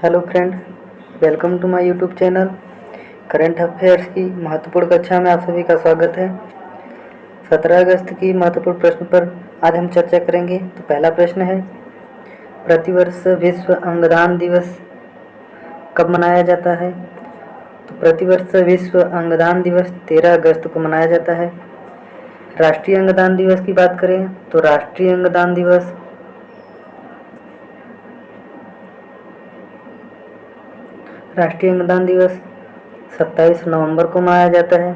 Hello friend, welcome to my YouTube channel. Current affairs की महत्वपूर्ण कक्षा में आप सभी का स्वागत है। 17 अगस्त की महत्वपूर्ण प्रश्न पर आज हम चर्चा करेंगे। तो पहला प्रश्न है, प्रतिवर्ष विश्व अंगदान दिवस कब मनाया जाता है? तो प्रतिवर्ष विश्व अंगदान दिवस 13 अगस्त को मनाया जाता है। राष्ट्रीय अंगदान दिवस की बात करें तो राष्ट्रीय अंगदान दिवस 27 नवंबर को मनाया जाता है।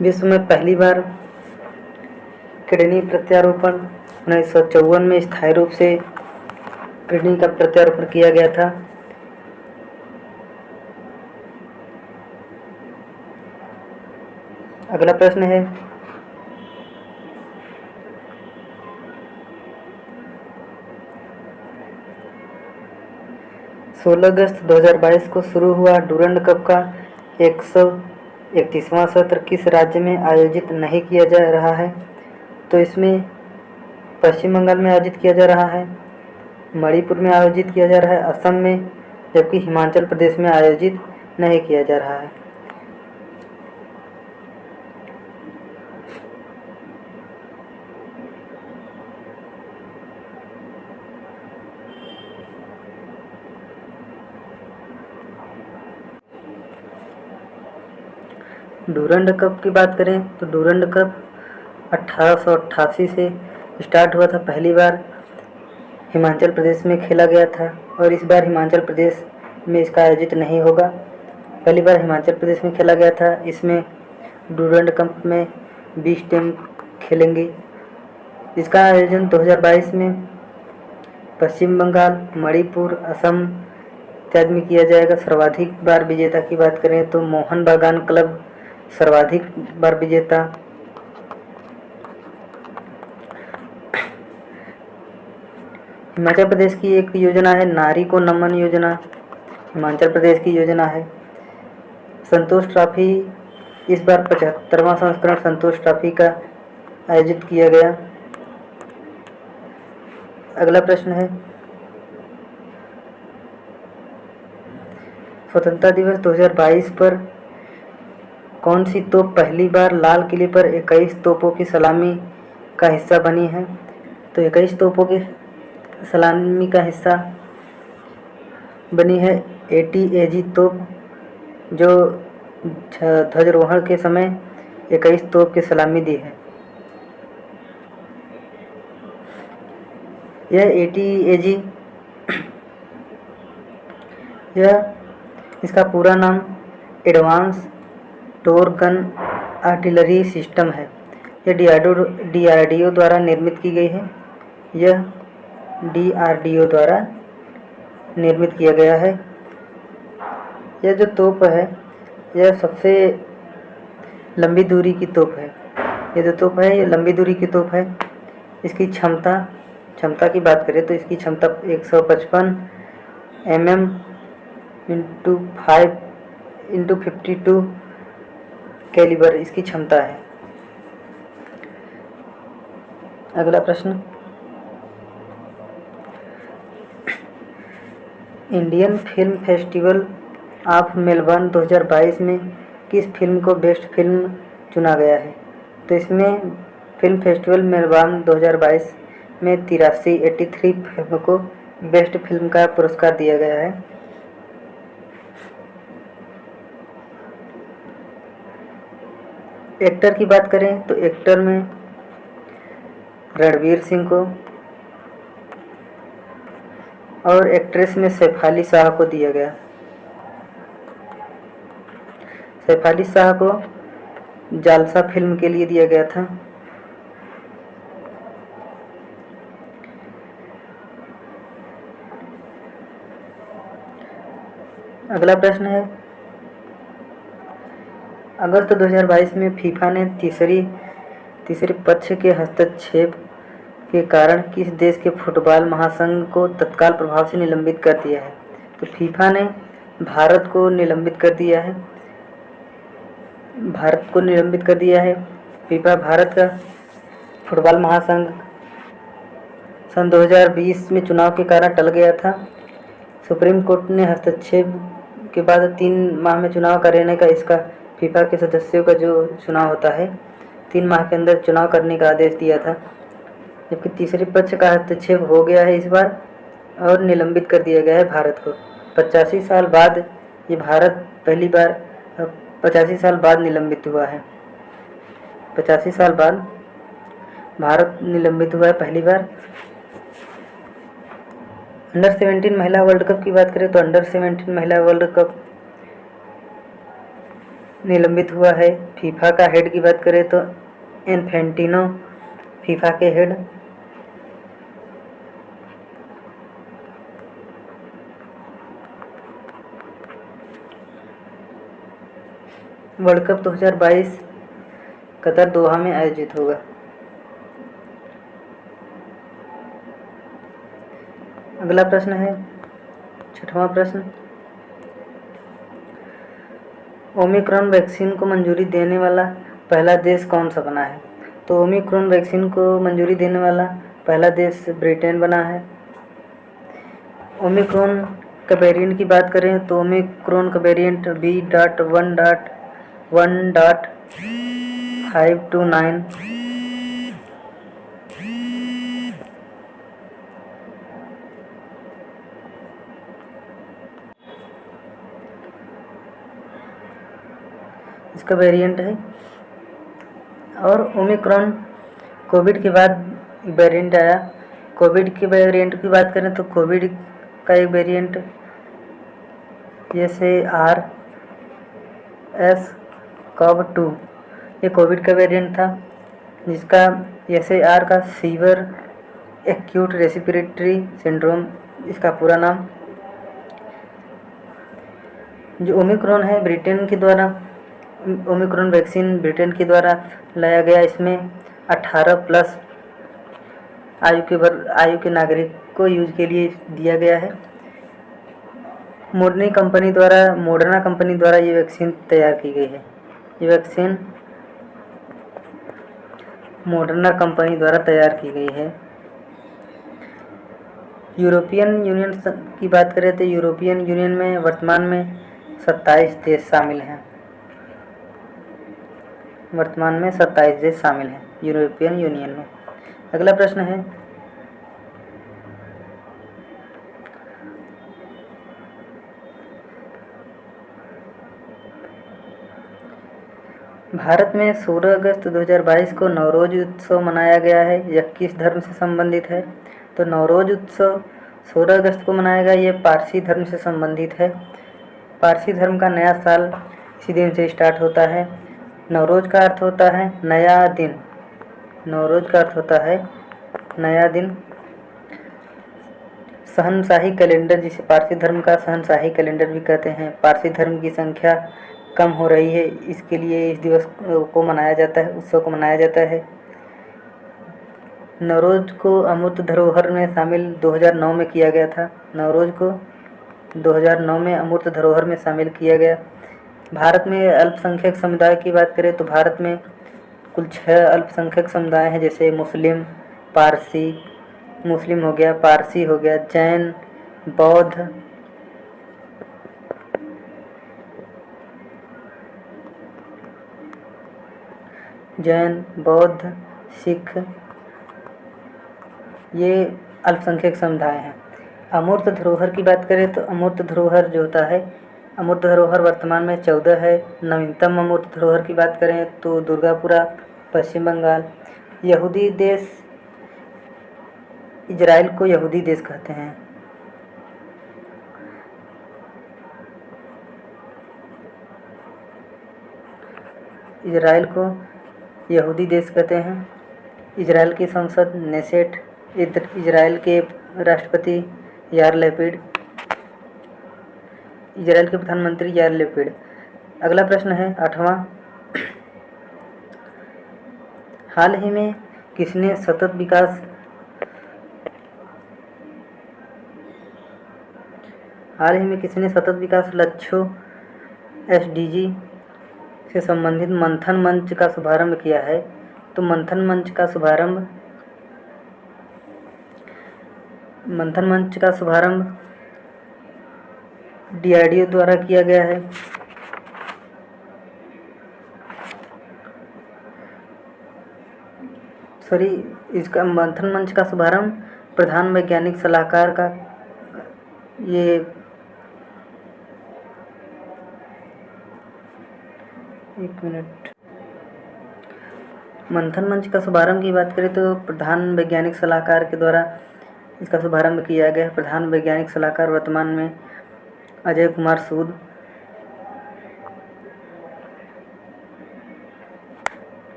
विश्व में पहली बार किडनी प्रत्यारोपण 1954 में स्थायी रूप से किडनी का प्रत्यारोपण किया गया था। अगला प्रश्न है, सोलह अगस्त 2022 को शुरू हुआ डूरंड कप का 131वां सत्र किस राज्य में आयोजित नहीं किया जा रहा है? तो इसमें पश्चिम बंगाल में आयोजित किया जा रहा है, मणिपुर में आयोजित किया जा रहा है, असम में, जबकि हिमाचल प्रदेश में आयोजित नहीं किया जा रहा है। डूरंड कप की बात करें तो डूरंड कप 1888 से स्टार्ट हुआ था। पहली बार हिमाचल प्रदेश में खेला गया था और इस बार हिमाचल प्रदेश में इसका आयोजित नहीं होगा। पहली बार हिमाचल प्रदेश में खेला गया था। इसमें डूरंड कप में 20 टीम खेलेंगी। इसका आयोजन 2022 में पश्चिम बंगाल, मणिपुर, असम इत्यादि में किया जाएगा। सर्वाधिक बार विजेता की बात करें तो मोहन बागान क्लब सर्वाधिक बार विजेता। हिमाचल प्रदेश की एक योजना है नारी को नमन योजना, हिमाचल प्रदेश की योजना है। संतोष ट्रॉफी, इस बार 75वां संस्करण संतोष ट्रॉफी का आयोजित किया गया। अगला प्रश्न है, स्वतंत्रता दिवस 2022 पर कौन सी तोप पहली बार लाल किले पर 21 तोपों की सलामी का हिस्सा बनी है? तो 21 तोपों की सलामी का हिस्सा बनी है ATAG तोप, जो ध्वजारोहण के समय 21 तोप की सलामी दी है। यह ATAG, इसका पूरा नाम एडवांस टोर गन आर्टिलरी सिस्टम है। यह DRDO द्वारा निर्मित की गई है। यह DRDO द्वारा निर्मित किया गया है। यह जो तोप है यह सबसे लंबी दूरी की तोप है। ये जो तोप है ये लंबी दूरी की तोप है। इसकी क्षमता की बात करें तो इसकी क्षमता 155 mm × 5 × 52 कैलिबर इसकी क्षमता है। अगला प्रश्न, Indian film festival of Melbourne 2022 में किस फिल्म को बेस्ट फिल्म चुना गया है? तो इसमें फिल्म फेस्टिवल मेलबर्न 2022 में 83 फिल्म को बेस्ट फिल्म का पुरस्कार दिया गया है। एक्टर की बात करें तो एक्टर में रणवीर सिंह को और एक्ट्रेस में सैफ अली शाह को दिया गया। सैफ अली शाह को जालसा फिल्म के लिए दिया गया था। अगला प्रश्न है, अगस्त 2022 में फीफा ने तीसरे पक्ष के हस्तक्षेप के कारण किस देश के फुटबॉल महासंघ को तत्काल प्रभाव से निलंबित कर दिया है? तो फीफा ने भारत को निलंबित कर दिया है। फीफा भारत का फुटबॉल महासंघ सन 2020 में चुनाव के कारण टल गया था। सुप्रीम कोर्ट ने हस्तक्षेप के बाद 3 माह में चुनाव कराने का इसका फीफा के सदस्यों का जो चुनाव होता है 3 माह के अंदर चुनाव करने का आदेश दिया था, जबकि तीसरे पक्ष का हस्तक्षेप हो गया है इस बार और निलंबित कर दिया गया है भारत को। 85 साल बाद ये भारत पहली बार 85 साल बाद निलंबित हुआ है। 85 साल बाद भारत निलंबित हुआ है पहली बार। अंडर 17 महिला वर्ल्ड कप की बात करें तो अंडर 17 महिला वर्ल्ड कप निलंबित हुआ है। फीफा का हेड की बात करें तो इन्फेंटिनो फीफा के हेड। वर्ल्ड कप 2022 कतर दोहा में आयोजित होगा। अगला प्रश्न है 6वां प्रश्न, ओमिक्रॉन वैक्सीन को मंजूरी देने वाला पहला देश कौन सा बना है? तो ओमिक्रॉन वैक्सीन को मंजूरी देने वाला पहला देश ब्रिटेन बना है। ओमिक्रॉन का वेरिएंट की बात करें तो ओमिक्रॉन का वेरिएंट B.1.1.529 इसका वेरिएंट है। और ओमिक्रॉन कोविड के बाद वेरिएंट आया। कोविड के वेरिएंट की बात करें तो कोविड का एक वेरिएंट SARS-CoV-2 ये कोविड का वेरिएंट था, जिसका SAR का सीवियर एक्यूट रेस्पिरेटरी सिंड्रोम इसका पूरा नाम। जो ओमिक्रॉन है ब्रिटेन के द्वारा, ओमिक्रॉन वैक्सीन ब्रिटेन के द्वारा लाया गया। इसमें 18+ आयु के नागरिक को यूज के लिए दिया गया है। मोडर्ना कंपनी द्वारा ये वैक्सीन तैयार की गई है। ये वैक्सीन मोडर्ना कंपनी द्वारा तैयार की गई है। यूरोपियन यूनियन की बात करें तो यूरोपियन यूनियन में वर्तमान में 27 देश शामिल हैं। वर्तमान में 27 देश शामिल हैं यूरोपियन यूनियन में। अगला प्रश्न है भारत में 16 अगस्त 2022 को नवरोज उत्सव मनाया गया है। यह किस धर्म से संबंधित है? तो नवरोज उत्सव 16 अगस्त को मनाया गया। यह पारसी धर्म से संबंधित है। पारसी धर्म का नया साल इसी दिन से स्टार्ट होता है। नवरोज का अर्थ होता है नया दिन। नवरोज का अर्थ होता है नया दिन। शहनशाही कैलेंडर, जिसे पारसी धर्म का शहनशाही कैलेंडर भी कहते हैं, पारसी धर्म की संख्या कम हो रही है, इसके लिए इस दिवस को मनाया जाता है, उत्सव को मनाया जाता है। नवरोज को अमूर्त धरोहर में शामिल 2009 में किया गया था। नवरोज को 2009 में अमूर्त धरोहर में शामिल किया गया। भारत में अल्पसंख्यक समुदाय की बात करें तो भारत में कुल 6 अल्पसंख्यक समुदाय हैं, जैसे मुस्लिम हो गया, पारसी हो गया, जैन, बौद्ध, सिख, ये अल्पसंख्यक समुदाय हैं। अमूर्त धरोहर की बात करें तो अमूर्त धरोहर जो होता है, अमूर्त धरोहर वर्तमान में 14 है। नवीनतम अमूर्त धरोहर की बात करें तो दुर्गापुरा, पश्चिम बंगाल। यहूदी देश, इजराइल को यहूदी देश कहते हैं। इजराइल को यहूदी देश कहते हैं। इजराइल की संसद नेसेट, इजराइल के राष्ट्रपति यार लैपिड, इजराइल के प्रधानमंत्री यार लैपिड। अगला प्रश्न है 8वां, हाल ही में किसने सतत विकास लक्ष्यों SDG से संबंधित मंथन मंच का शुभारंभ किया है? तो मंथन मंच का शुभारंभ DRDO द्वारा किया गया है। इसका मंथन मंच का शुभारंभ प्रधान वैज्ञानिक सलाहकार का ये एक मिनट मंथन मंच का शुभारंभ की बात करें तो प्रधान वैज्ञानिक सलाहकार के द्वारा इसका शुभारंभ किया गया है। प्रधान वैज्ञानिक सलाहकार वर्तमान में अजय कुमार सूद।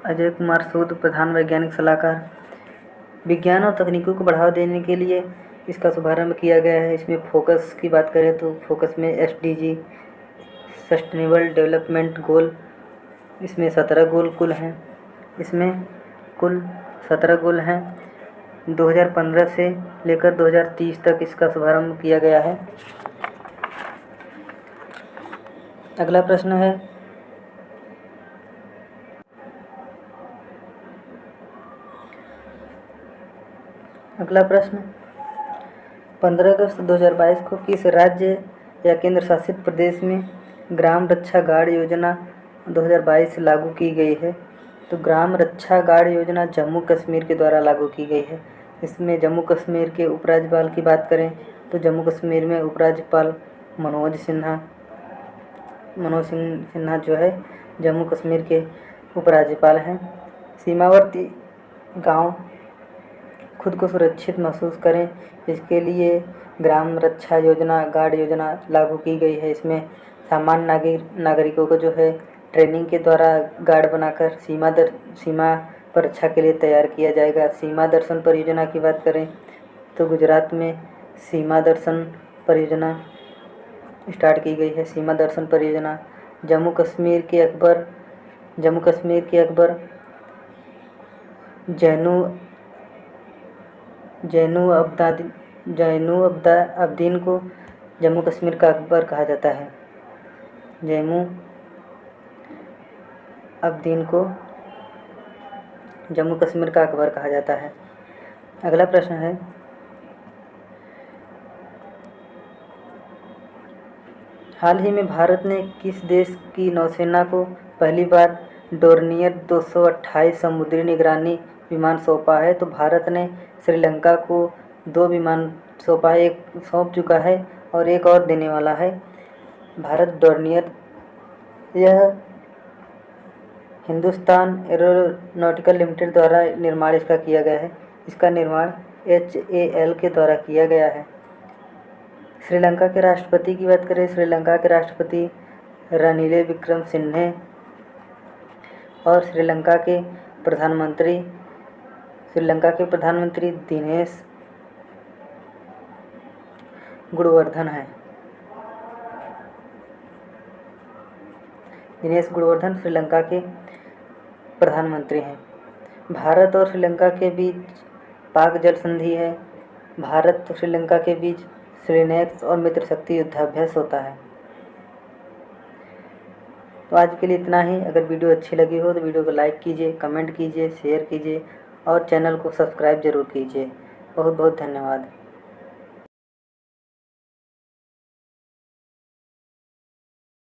अजय कुमार सूद प्रधान वैज्ञानिक सलाहकार। विज्ञान और तकनीकों को बढ़ावा देने के लिए इसका शुभारंभ किया गया है। इसमें फोकस की बात करें तो फोकस में SDG सस्टेनेबल डेवलपमेंट गोल, इसमें 17 गोल कुल हैं। इसमें कुल 17 गोल हैं। 2015 से लेकर 2030 तक इसका शुभारंभ किया गया है। अगला प्रश्न है अगला प्रश्न 15 अगस्त 2022 को किस राज्य या केंद्र शासित प्रदेश में ग्राम रक्षा गार्ड योजना 2022 लागू की गई है? तो ग्राम रक्षा गार्ड योजना जम्मू कश्मीर के द्वारा लागू की गई है। इसमें जम्मू कश्मीर के उपराज्यपाल की बात करें तो जम्मू कश्मीर में उपराज्यपाल मनोज सिन्हा जो है जम्मू कश्मीर के उपराज्यपाल हैं। सीमावर्ती गांव खुद को सुरक्षित महसूस करें, इसके लिए ग्राम रक्षा योजना गार्ड योजना लागू की गई है। इसमें सामान्य नागरिकों को जो है ट्रेनिंग के द्वारा गार्ड बनाकर सीमा पर रक्षा के लिए तैयार किया जाएगा। सीमा दर्शन परियोजना की बात करें तो गुजरात में सीमा दर्शन परियोजना स्टार्ट की गई है। सीमा दर्शन परियोजना जम्मू कश्मीर के अकबर जैनु अब्दीन को जम्मू कश्मीर का अकबर कहा जाता है। जैनु अब्दीन को जम्मू कश्मीर का अकबर कहा जाता है। अगला प्रश्न है हाल ही में भारत ने किस देश की नौसेना को पहली बार डोर्नियर 228 समुद्री निगरानी विमान सौंपा है? तो भारत ने श्रीलंका को 2 विमान सौंपा है, एक सौंप चुका है और एक और देने वाला है। भारत डोर्नियर यह हिंदुस्तान एरोनॉटिकल लिमिटेड द्वारा निर्माण इसका किया गया है। इसका निर्माण HAL के द्वारा किया गया है। श्रीलंका के राष्ट्रपति की बात करें, श्रीलंका के राष्ट्रपति रनिल विक्रमसिंघे और श्रीलंका के प्रधानमंत्री दिनेश गुणवर्धन हैं। दिनेश गुणवर्धन श्रीलंका के प्रधानमंत्री हैं। भारत और श्रीलंका के बीच पाक जल संधि है। भारत और श्रीलंका के बीच श्रीनेक्स और मित्र शक्ति युद्धाभ्यास होता है। तो आज के लिए इतना ही। अगर वीडियो अच्छी लगी हो तो वीडियो को लाइक कीजिए, कमेंट कीजिए, शेयर कीजिए और चैनल को सब्सक्राइब जरूर कीजिए। बहुत बहुत धन्यवाद।